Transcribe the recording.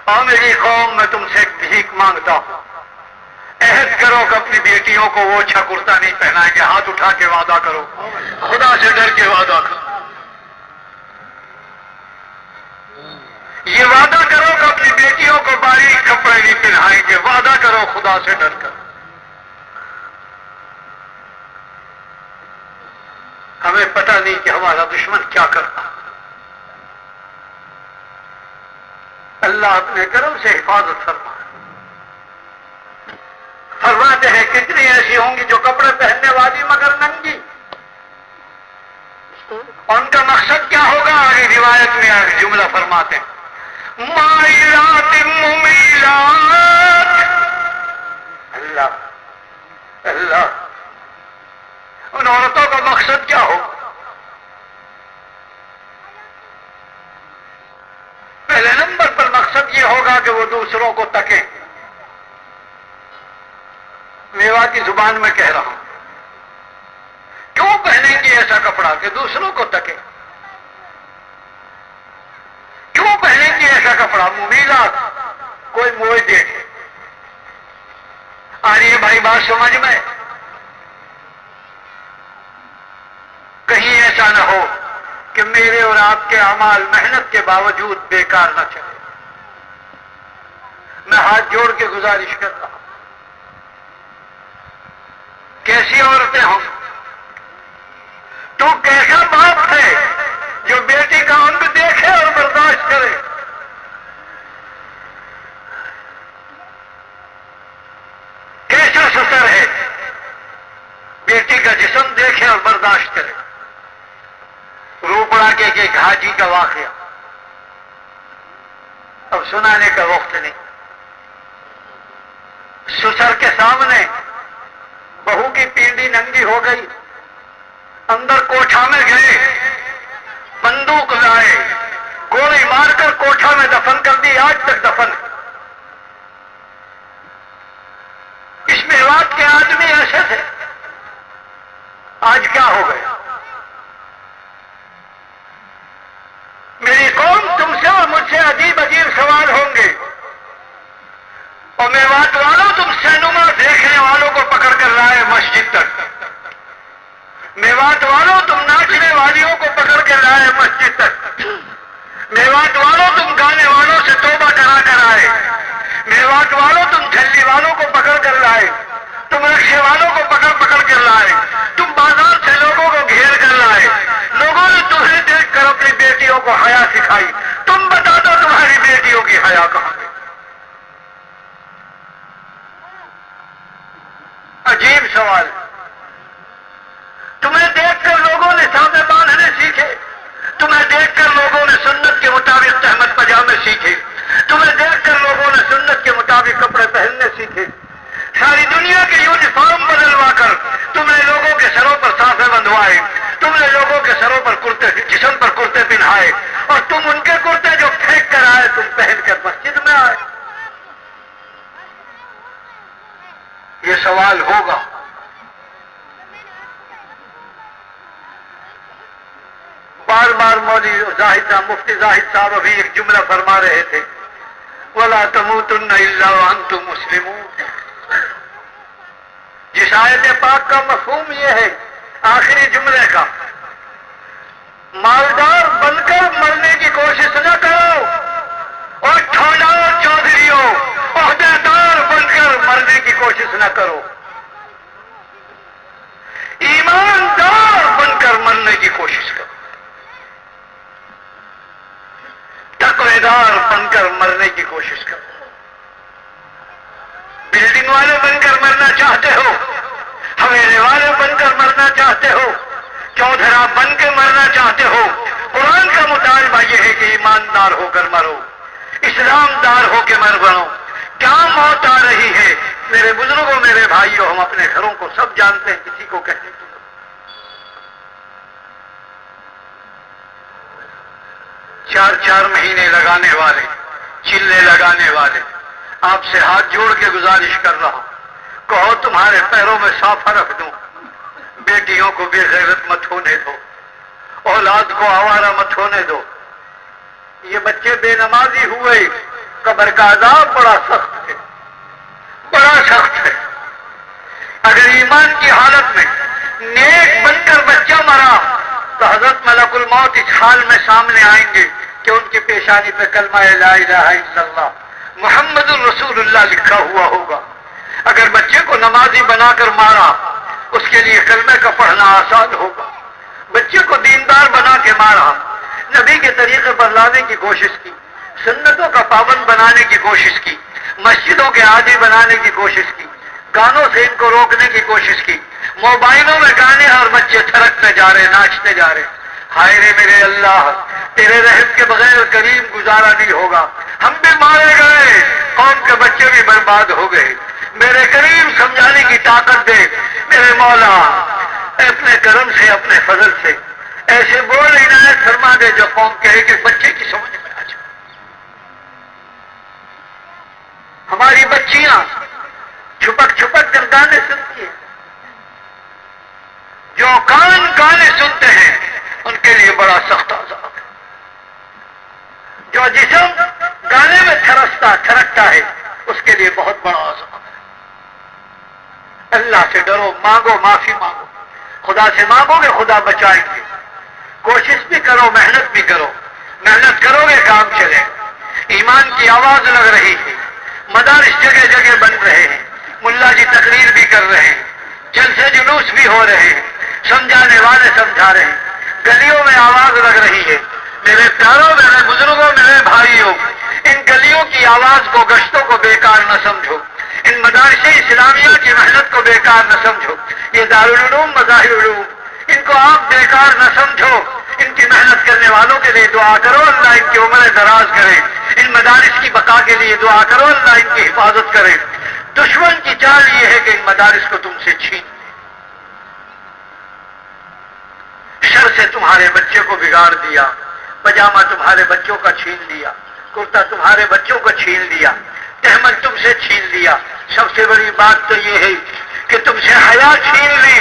اور میری قوم میں تم سے ایک بھیک مانگتا ہوں، عہد کرو کہ اپنی بیٹیوں کو وہ اچھا کرتا نہیں پہنائیں گے، ہاتھ اٹھا کے وعدہ کرو، خدا سے ڈر کے وعدہ کرو، یہ وعدہ کرو کہ اپنی بیٹیوں کو باریک کپڑے نہیں پہنائیں گے، وعدہ کرو خدا سے ڈر کر۔ ہمیں پتہ نہیں کہ ہمارا دشمن کیا کرتا، اللہ اپنے کرم سے حفاظت فرما۔ فرماتے ہیں کتنی ایسی ہوں گی جو کپڑے پہننے والی مگر ننگی، اور ان کا مقصد کیا ہوگا؟ آگے روایت میں آگے جملہ فرماتے ہیں مائلات ممیلات۔ اللہ اللہ، ان عورتوں کا مقصد کیا ہوگا؟ پہلے نمبر پر مقصد یہ ہوگا کہ وہ دوسروں کو تکیں۔ میوات کی زبان میں کہہ رہا ہوں، کیوں پہنیں گے ایسا کپڑا کہ دوسروں کو تکیں؟ کیوں پہنیں گے ایسا کپڑا؟ ممیلات، کوئی موئے دیکھے۔ آ رہی ہے بھائی بات سمجھ میں؟ کہیں ایسا نہ ہو کہ میرے اور آپ کے اعمال محنت کے باوجود بیکار نہ چلے۔ میں ہاتھ جوڑ کے گزارش کرتا ہوں، کیسی عورتیں ہوں؟ تو کیسا باپ ہے جو بیٹی کا انگ دیکھے اور برداشت کرے؟ کیسا سسر ہے بیٹی کا جسم دیکھے اور برداشت کرے؟ روپڑا کے ایک حاجی کا واقعہ، اب سنانے کا وقت نہیں۔ سسر کے سامنے بہو کی پینڈی ننگی ہو گئی، اندر کوٹھا میں گئے، بندوق لائے، گولی مار کر کوٹھا میں دفن کر دی، آج تک دفن۔ اس میوات کے آدمی ایسے تھے، آج کیا ہو گیا؟ میری قوم تم سے اور مجھ سے عجیب عجیب سوال ہوں گے، اور میوات والوں تم سینما دیکھنے والوں کو پکڑ کر لائے مسجد تک، میوات والوں تم ناچنے والیوں کو پکڑ کے لائے مسجد تک، میوات والوں تم گانے والوں سے توبہ کرا کر آئے، میوات والوں تم جھلی والوں کو پکڑ کر لائے، تم رکشے والوں کو پکڑ پکڑ کر لائے، تم بازار سے لوگوں کو گھیر کر لائے، لوگوں نے تمہیں دیکھ کر اپنی بیٹیوں کو حیا سکھائی، تم بتا دو تمہاری بیٹیوں کی حیا کہاں گئی؟ عجیب سوال۔ تمہیں دیکھ کر لوگوں نے سامنے باندھنے سیکھے، تمہیں دیکھ کر لوگوں نے سنت کے مطابق تہمت پجامے سیکھے، تمہیں دیکھ کر لوگوں نے سنت کے مطابق کپڑے پہننے سیکھے، ساری دنیا کے یونیفارم بدلوا کر تم نے لوگوں کے سروں پر صافے بندھوائے، تم نے لوگوں کے سروں پر کرتے، جسم پر کرتے پہنائے، اور تم ان کے کرتے جو پھینک کر آئے تم پہن کر مسجد میں آئے۔ یہ سوال ہوگا۔ بار بار مولوی زاہد صاحب، مفتی زاہد صاحب ابھی ایک جملہ فرما رہے تھے، وَلَا تَمُوتُنَّ إِلَّا وَأَنْتُمْ مُسْلِمُونَ۔ جس آیت پاک کا مفہوم یہ ہے، آخری جملے کا، مالدار بن کر مرنے کی کوشش نہ کرو، اور ٹھونڈار چودھریوں عہدے دار بن کر مرنے کی کوشش نہ کرو، ایماندار بن کر مرنے کی کوشش کرو، تقوی دار بن کر مرنے کی کوشش کرو۔ بلڈنگ والے بن کر مرنا چاہتے ہو، حویلے والے بن کر مرنا چاہتے ہو، چودھرا بن کے مرنا چاہتے ہو، قرآن کا مطالبہ یہ ہے کہ ایماندار ہو کر مرو، اسلام دار ہو کے مر بنو۔ کیا موت آ رہی ہے میرے بزرگوں، میرے بھائیوں، ہم اپنے گھروں کو سب جانتے ہیں، کسی کو کہتے ہیں 4 مہینے لگانے والے، چلے لگانے والے، آپ سے ہاتھ جوڑ کے گزارش کر رہا ہوں، کہو تمہارے پیروں میں صافہ رکھ دوں، بیٹیوں کو بے غیرت مت ہونے دو، اولاد کو آوارہ مت ہونے دو، یہ بچے بے نمازی ہوئے، قبر کا عذاب بڑا سخت ہے، بڑا سخت ہے۔ اگر ایمان کی حالت میں نیک بن کر بچہ مرا تو حضرت ملک الموت اس حال میں سامنے آئیں گے کہ ان کی پیشانی پہ کلمہ لا الہ الا اللہ محمد الرسول اللہ لکھا ہوا ہوگا۔ اگر بچے کو نمازی بنا کر مارا اس کے لیے کلمے کا پڑھنا آسان ہوگا۔ بچے کو دیندار بنا کے مارا، نبی کے طریقے پر لانے کی کوشش کی، سنتوں کا پابند بنانے کی کوشش کی، مسجدوں کے عادی بنانے کی کوشش کی، گانوں سے ان کو روکنے کی کوشش کی، موبائلوں میں گانے اور بچے تھرکتے جا رہے، ناچتے جا رہے۔ ہائے رے میرے اللہ، تیرے رحم کے بغیر کریم گزارا نہیں ہوگا، ہم بھی مارے گئے، قوم کے بچے بھی برباد ہو گئے۔ میرے کریم سمجھانے کی طاقت دے میرے مولا، اپنے کرم سے اپنے فضل سے ایسے بول عنایت فرما دے جو قوم کے ایک ایک بچے کی سمجھ میں آ جائے۔ ہماری بچیاں چھپک چھپک کر گانے سنتی ہیں، جو کان گانے سنتے ہیں ان کے لیے بڑا سخت عذاب ہے، جو جسم گانے میں تھرکتا ہے اس کے لیے بہت بڑا عذاب ہے۔ اللہ سے ڈرو، مانگو، معافی مانگو، خدا سے مانگو گے خدا بچائیں گے۔ کوشش بھی کرو، محنت بھی کرو، محنت کرو گے کام چلے۔ ایمان کی آواز لگ رہی ہے، مدارس جگہ جگہ بن رہے ہیں، ملا جی تقریر بھی کر رہے ہیں، جلسے جلوس بھی ہو رہے ہیں، سمجھانے والے سمجھا رہے ہیں، گلیوں میں آواز لگ رہی ہے۔ میرے پیاروں، میرے بزرگوں، میرے بھائیوں، ان گلیوں کی آواز کو، گشتوں کو بیکار نہ سمجھو، ان مدارس اسلامیہ کی محنت کو بیکار نہ سمجھو۔ یہ دارالعلوم، مظاہر علوم، ان کو آپ بیکار نہ سمجھو، ان کی محنت کرنے والوں کے لیے دعا کرو، اللہ ان کی عمر دراز کرے۔ ان مدارس کی بقا کے لیے دعا کرو، اللہ ان کی حفاظت کرے۔ دشمن کی چال یہ ہے کہ ان مدارس کو تم سے چھین، شر سے تمہارے بچے کو بگاڑ دیا، پجامہ تمہارے بچوں کا چھین لیا، کرتا تمہارے بچوں کو چھین لیا، تہمت تم سے چھین لیا۔ سب سے بڑی بات تو یہ ہے کہ تم سے حیا چھین لی،